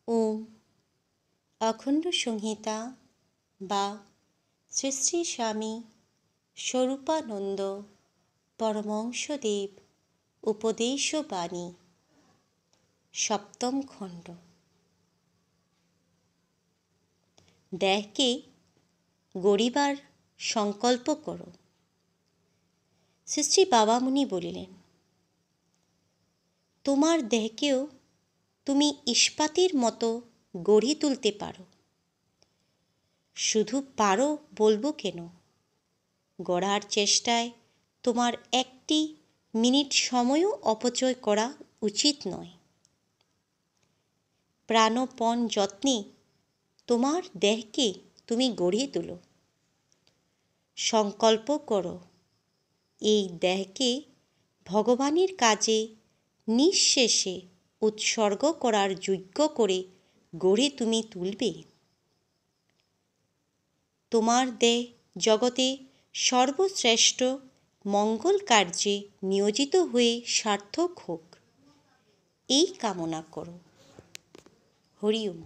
ওম অখণ্ড সংহিতা বা শ্রী শ্রী স্বামী স্বরূপানন্দ পরমহংসদেব উপদেশবাণী সপ্তম খণ্ড। দেহকে গড়িবার সংকল্প করো। শ্রী শ্রী বাবামুনি বলিলেন, তোমার দেহকেও তুমি ইস্পাতের মতো গড়ে তুলতে পারো। শুধু পারো বলবো কেন, গড়ার চেষ্টায় তোমার একটি মিনিট সময়ও অপচয় করা উচিত নয়। প্রাণপণ যত্নে তোমার দেহকে তুমি গড়িয়ে তোলো। সংকল্প করো, এই দেহকে ভগবানের কাজে নিঃশেষে উৎসর্গ করার যোগ্য করে গড়ে তুমি তুলবে। তোমার দেহ জগতে সর্বশ্রেষ্ঠ মঙ্গল কার্যে নিয়োজিত হয়ে সার্থক হোক, এই কামনা করো। হরি ওম।